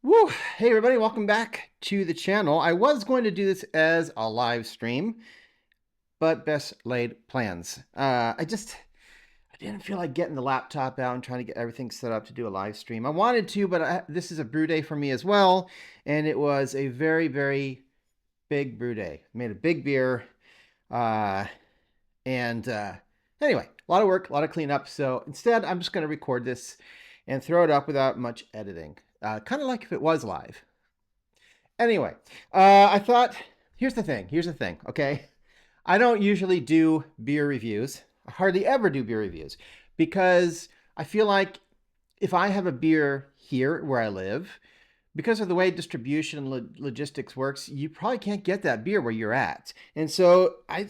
Woo! Hey everybody, welcome back to the channel. I was going to do this as a live stream, but best laid plans. I didn't feel like getting the laptop out and trying to get everything set up to do a live stream. I wanted to, but this is a brew day for me as well, and it was a very, very big brew day. I made a big beer, uh, and anyway, a lot of work, a lot of cleanup. So instead, I'm just going to record this and throw it up without much editing, kind of like if it was live. Anyway, I thought, here's the thing, okay? I don't usually do beer reviews. I hardly ever do beer reviews because I feel like if I have a beer here where I live, because of the way distribution and logistics works, you probably can't get that beer where you're at. And so I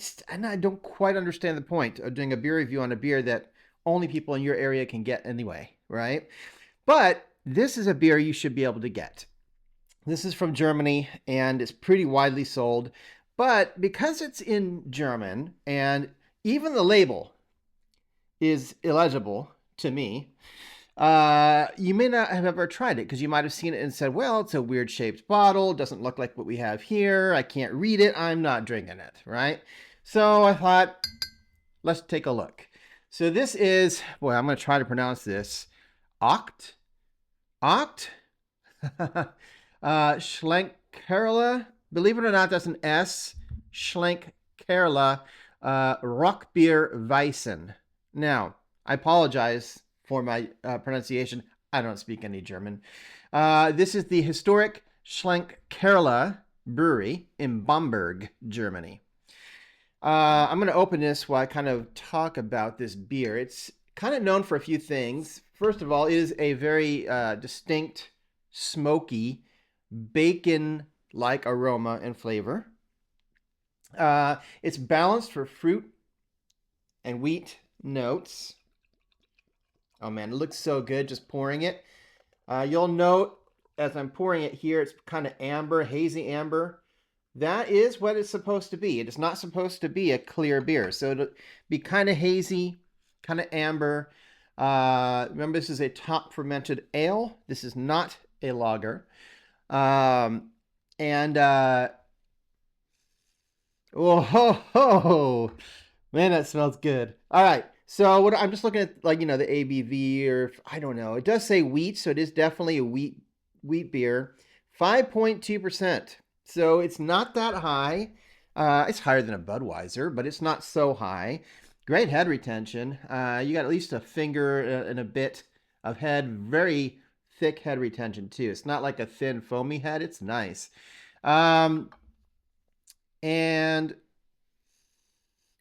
don't quite understand the point of doing a beer review on a beer that only people in your area can get anyway, right? But this is a beer you should be able to get. This is from Germany and it's pretty widely sold. But because it's in German and even the label is illegible to me, you may not have ever tried it because you might have seen it and said, well, it's a weird shaped bottle. Doesn't look like what we have here. I can't read it. I'm not drinking it, right? So I thought, let's take a look. So this is, boy, I'm going to try to pronounce this. Oct? Oct? Schlenkerla. Believe it or not, that's an S. Schlenkerla. Rock beer Weissen. Now, I apologize for my pronunciation. I don't speak any German. This is the historic Schlenkerla brewery in Bamberg, Germany. I'm going to open this while I kind of talk about this beer. It's kind of known for a few things. First of all, it is a very distinct, smoky, bacon-like aroma and flavor. It's balanced for fruit and wheat notes. Oh man, it looks so good just pouring it. You'll note as I'm pouring it here, it's kind of amber, hazy amber. That is what it's supposed to be. It is not supposed to be a clear beer. So it'll be kind of hazy, kind of amber. Remember, this is a top fermented ale. This is not a lager. Um, and oh ho ho, man, that smells good. All right, so what I'm just looking at, like the ABV, or I don't know. It does say wheat, so it is definitely a wheat beer. 5.2%. So it's not that high. It's higher than a Budweiser, but it's not so high. Great head retention. You got at least a finger and a bit of head. Very thick head retention too. It's not like a thin foamy head. It's nice. Um, and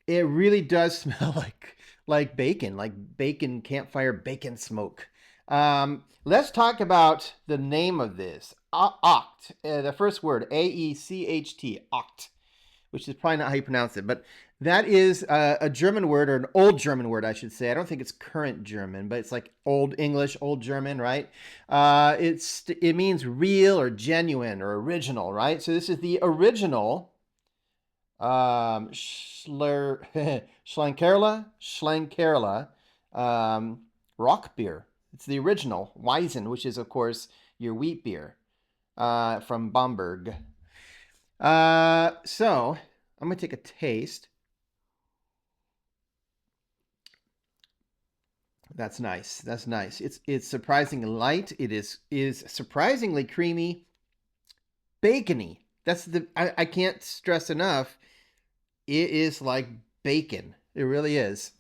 it really does smell like bacon campfire bacon smoke. Let's talk about the name of this. Oct. The first word, Aecht, oct, which is probably not how you pronounce it, but that is a German word, or an old German word, I should say. I don't think it's current German, but it's like Old English, Old German, right? It means real or genuine or original, right? So this is the original Schlenkerla rock beer. It's the original Weizen, which is of course your wheat beer from Bamberg. So I'm gonna take a taste. That's nice. That's nice. It's surprisingly light. It is surprisingly creamy, bacony. I can't stress enough. It is like bacon. It really is.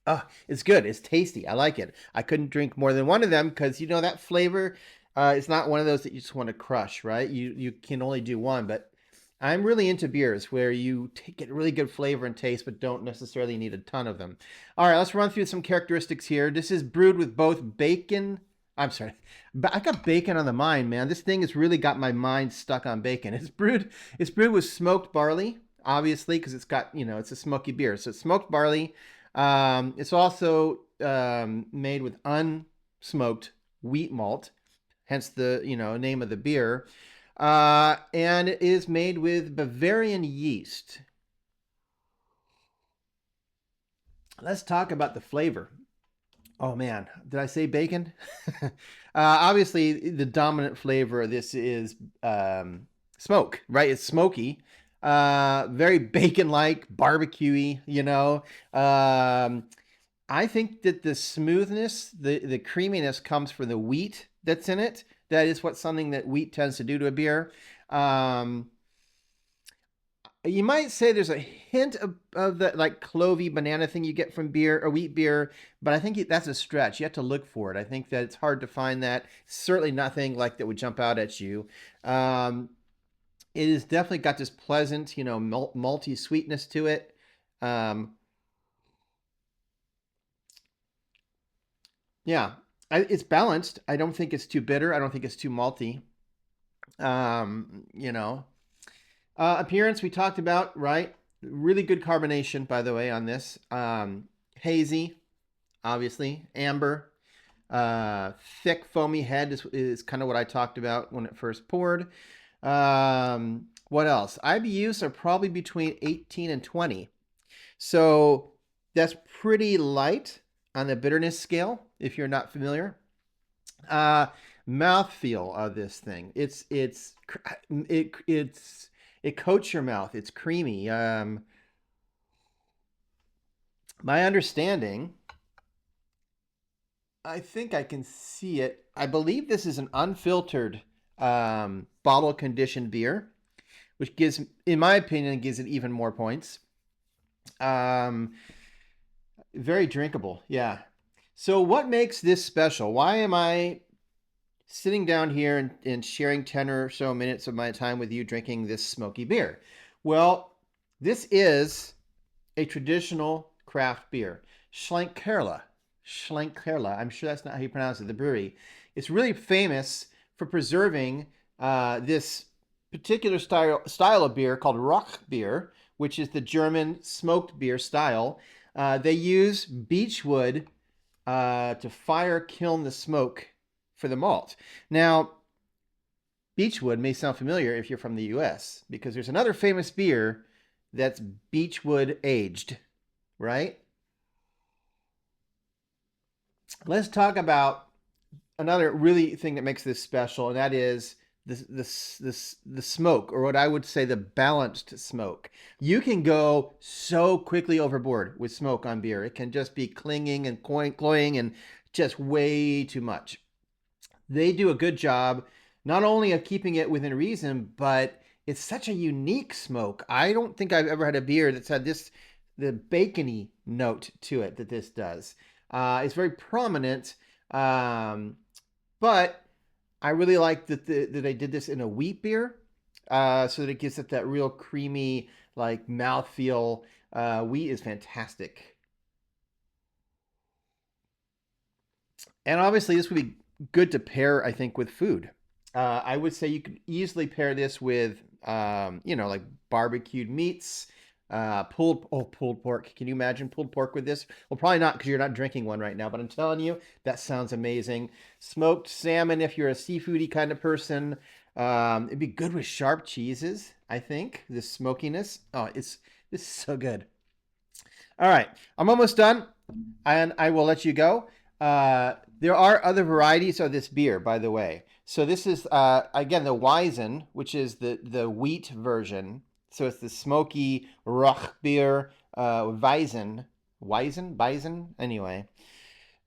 Oh, it's good. It's tasty. I like it. I couldn't drink more than one of them because that flavor. It's not one of those that you just want to crush, right? You can only do one, but I'm really into beers where you get really good flavor and taste, but don't necessarily need a ton of them. All right, let's run through some characteristics here. This is brewed with both bacon. I'm sorry, I got bacon on the mind, man. This thing has really got my mind stuck on bacon. It's brewed with smoked barley, obviously, because it's got, it's a smoky beer. So it's smoked barley. It's also made with unsmoked wheat malt, hence the name of the beer. And it is made with Bavarian yeast. Let's talk about the flavor. Oh man, did I say bacon? Obviously, the dominant flavor of this is smoke, right? It's smoky, very bacon-like, barbecue-y, you know. Um, I think that the smoothness, the creaminess comes from the wheat that's in it. That is what something that wheat tends to do to a beer. Um, you might say there's a hint of the like clovey banana thing you get from beer or wheat beer, but I think that's a stretch. You have to look for it. I think that it's hard to find that. Certainly nothing like that would jump out at you. Um, it has definitely got this pleasant, you know, malty sweetness to it. Um, yeah, it's balanced. I don't think it's too bitter. I don't think it's too malty. You know, appearance we talked about, right? Really good carbonation, by the way, on this. Hazy, obviously. Amber. Thick foamy head is kind of what I talked about when it first poured. What else? IBUs are probably between 18 and 20. So that's pretty light on the bitterness scale, if you're not familiar. Mouthfeel of this thing. It coats your mouth. It's creamy. My understanding, I think I can see it. I believe this is an unfiltered bottle conditioned beer, which gives, in my opinion, gives it even more points. Very drinkable. Yeah. So what makes this special? Why am I sitting down here and sharing 10 or so minutes of my time with you drinking this smoky beer? Well, this is a traditional craft beer. Schlenkerla. Schlenkerla. I'm sure that's not how you pronounce it, the brewery. It's really famous for preserving this particular style of beer called Roch beer, which is the German smoked beer style. They use beechwood to fire kiln the smoke for the malt. Now, beechwood may sound familiar if you're from the US, because there's another famous beer that's beechwood aged, right? Let's talk about another really thing that makes this special, and that is the smoke, or what I would say the balanced smoke. You can go so quickly overboard with smoke on beer. It can just be clinging and cloying and just way too much. They do a good job not only of keeping it within reason, but it's such a unique smoke. I don't think I've ever had a beer that's had the bacony note to it that this does. It's very prominent, but I really like that they did this in a wheat beer, so that it gives it that real creamy, like mouthfeel. Wheat is fantastic, and obviously this would be good to pair, I think, with food. I would say you could easily pair this with, you know, like barbecued meats, pulled pork. Can you imagine pulled pork with this? Well, probably not because you're not drinking one right now, but I'm telling you, that sounds amazing. Smoked salmon, if you're a seafoody kind of person. It'd be good with sharp cheeses, I think. The smokiness. Oh, this is so good. All right, I'm almost done, and I will let you go. There are other varieties of this beer, by the way. So this is, again, the Weizen, which is the wheat version. So it's the smoky Roch beer, Weizen, anyway.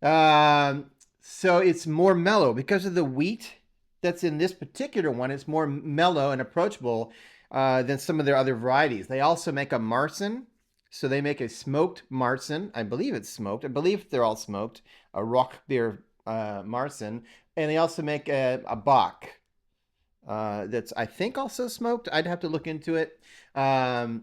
So it's more mellow because of the wheat that's in this particular one. It's more mellow and approachable than some of their other varieties. They also make a Marzen. So they make a smoked Marzen. I believe it's smoked. I believe they're all smoked. A Roch beer Marzen. And they also make a Bock that's, I think, also smoked. I'd have to look into it. But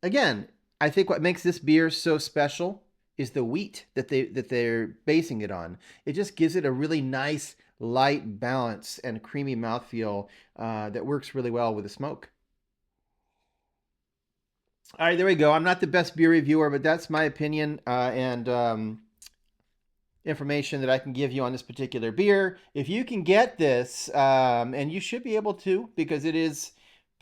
again, I think what makes this beer so special is the wheat that they're basing it on. It just gives it a really nice, light balance and creamy mouthfeel that works really well with the smoke. All right, there we go. I'm not the best beer reviewer, but that's my opinion and information that I can give you on this particular beer. If you can get this, and you should be able to because it is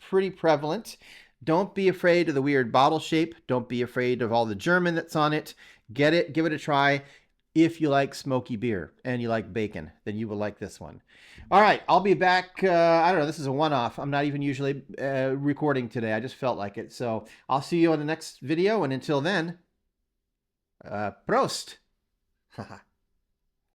pretty prevalent, don't be afraid of the weird bottle shape. Don't be afraid of all the German that's on it. Get it, give it a try. If you like smoky beer and you like bacon, then you will like this one. All right, I'll be back. I don't know. This is a one-off. I'm not even usually recording today. I just felt like it. So I'll see you on the next video. And until then, Prost.